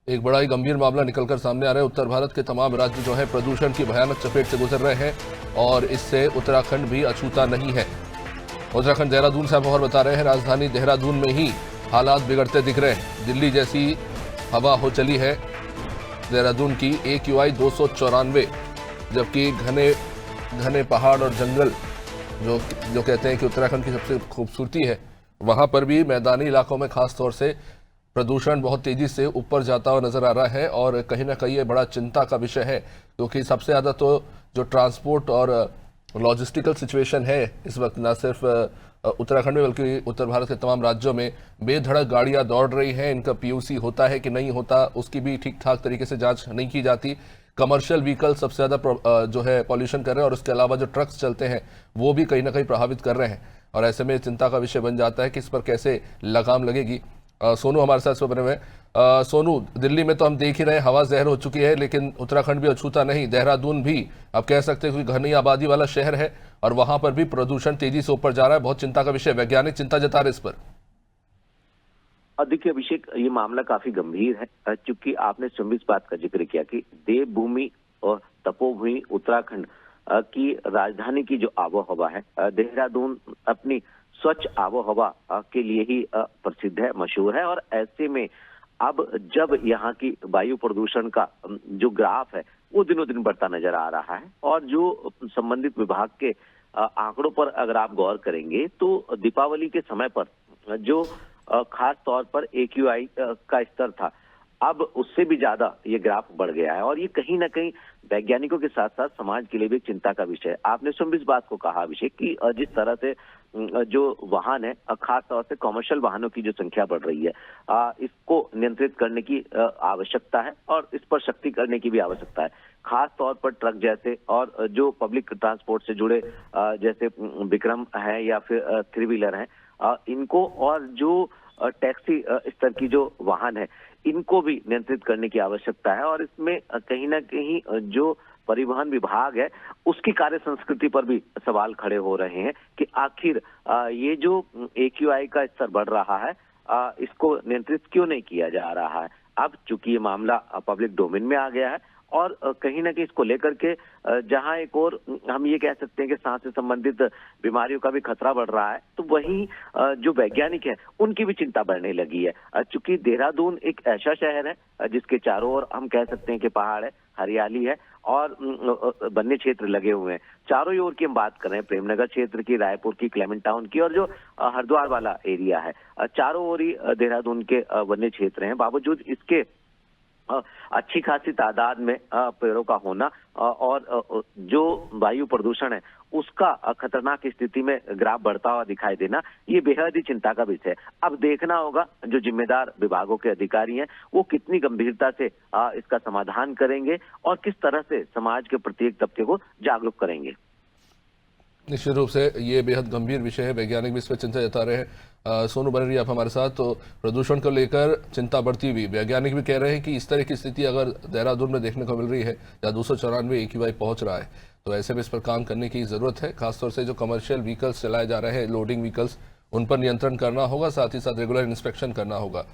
एक बड़ा ही गंभीर मामला निकलकर सामने आ रहा है। उत्तर भारत के तमाम राज्य जो है प्रदूषण की भयानक चपेट से गुजर रहे हैं और इससे उत्तराखंड भी अछूता नहीं है। उत्तराखंड देहरादून से खबर बता रहे हैं, राजधानी देहरादून में ही हालात बिगड़ते दिख रहे हैं। दिल्ली जैसी हवा हो चली है देहरादून की। AQI 294, जबकि घने घने पहाड़ और जंगल जो कहते हैं कि उत्तराखंड की सबसे खूबसूरती है, वहां पर भी मैदानी इलाकों में खास तौर से प्रदूषण बहुत तेजी से ऊपर जाता हुआ नजर आ रहा है और कहीं ना कहीं ये बड़ा चिंता का विषय है, क्योंकि सबसे ज्यादा तो जो ट्रांसपोर्ट और लॉजिस्टिकल सिचुएशन है इस वक्त न सिर्फ उत्तराखंड में बल्कि उत्तर भारत के तमाम राज्यों में बेधड़क गाड़ियां दौड़ रही हैं। इनका PUC होता है कि नहीं होता, उसकी भी ठीक ठाक तरीके से जांच नहीं की जाती। कमर्शियल व्हीकल सबसे ज्यादा जो है पॉल्यूशन कर रहे हैं और उसके अलावा जो ट्रक्स चलते हैं वो भी कहीं ना कहीं प्रभावित कर रहे हैं और ऐसे में चिंता का विषय बन जाता है कि इस पर कैसे लगाम लगेगी। सोनू हमारे साथ बने हुए हैं। सोनू, दिल्ली में तो हम देख ही रहे हैं हवा जहर हो चुकी है, लेकिन उत्तराखंड भी अछूता नहीं। देहरादून भी आप कह सकते हैं कि घनी आबादी वाला शहर है और वहां पर भी प्रदूषण तेजी से ऊपर जा रहा है। बहुत चिंता का विषय, वैज्ञानिक चिंता जता रहे इस पर। देखिए अभिषेक, ये मामला काफी गंभीर है, क्योंकि आपने स्वयं इस बात का जिक्र किया कि देवभूमि और तपोभूमि उत्तराखंड की राजधानी की जो आबोहवा है, देहरादून अपनी स्वच्छ आबोहवा के लिए ही प्रसिद्ध है, मशहूर है। और ऐसे में अब जब यहाँ की वायु प्रदूषण का जो ग्राफ है वो दिनों दिन बढ़ता नजर आ रहा है और जो संबंधित विभाग के आंकड़ों पर अगर आप गौर करेंगे तो दीपावली के समय पर जो खास तौर पर AQI का स्तर था, अब उससे भी ज्यादा ये ग्राफ बढ़ गया है और ये कहीं ना कहीं वैज्ञानिकों के साथ साथ समाज के लिए भी चिंता का विषय है। आपने स्वयं इस बात को कहा अभिषेक कि जिस तरह से जो वाहन है, खास तौर से कमर्शियल वाहनों की जो संख्या बढ़ रही है, इसको नियंत्रित करने की आवश्यकता है और इस पर सख्ती करने की भी आवश्यकता है। खास तौर पर ट्रक जैसे और जो पब्लिक ट्रांसपोर्ट से जुड़े जैसे विक्रम है या फिर 3 व्हीलर है, इनको और जो टैक्सी स्तर की जो वाहन है इनको भी नियंत्रित करने की आवश्यकता है। और इसमें कहीं ना कहीं जो परिवहन विभाग है उसकी कार्य संस्कृति पर भी सवाल खड़े हो रहे हैं कि आखिर ये जो AQI का स्तर बढ़ रहा है, इसको नियंत्रित क्यों नहीं किया जा रहा है। अब चूंकि ये मामला पब्लिक डोमेन में आ गया है और कहीं ना कहीं इसको लेकर के जहां एक और हम ये कह सकते हैं कि सांस से संबंधित बीमारियों का भी खतरा बढ़ रहा है, तो वहीं जो वैज्ञानिक हैं उनकी भी चिंता बढ़ने लगी है। चूंकि देहरादून एक ऐसा शहर है जिसके चारों ओर हम कह सकते हैं कि पहाड़ है, हरियाली है और वन्य क्षेत्र लगे हुए हैं। चारों ओर की हम बात कर रहे हैं, प्रेमनगर क्षेत्र की, रायपुर की, क्लेमेंट टाउन की और जो हरिद्वार वाला एरिया है, चारों ओर ही देहरादून के वन्य क्षेत्र हैं। बावजूद इसके अच्छी खासी तादाद में पेड़ों का होना और जो वायु प्रदूषण है उसका खतरनाक स्थिति में ग्राफ बढ़ता हुआ दिखाई देना, ये बेहद ही चिंता का विषय है। अब देखना होगा जो जिम्मेदार विभागों के अधिकारी हैं वो कितनी गंभीरता से इसका समाधान करेंगे और किस तरह से समाज के प्रत्येक तबके को जागरूक करेंगे। निश्चित रूप से ये बेहद गंभीर विषय है, वैज्ञानिक भी इस पर चिंता जता रहे हैं। सोनू बन रही आप हमारे साथ। तो प्रदूषण को लेकर चिंता बढ़ती हुई, वैज्ञानिक भी कह रहे हैं कि इस तरह की स्थिति अगर देहरादून में देखने को मिल रही है, या 294 AQI पहुंच रहा है, तो ऐसे में इस पर काम करने की जरूरत है। खासतौर से जो कमर्शियल व्हीकल्स चलाए जा रहे हैं, लोडिंग व्हीकल्स, उन पर नियंत्रण करना होगा, साथ ही साथ रेगुलर इंस्पेक्शन करना होगा।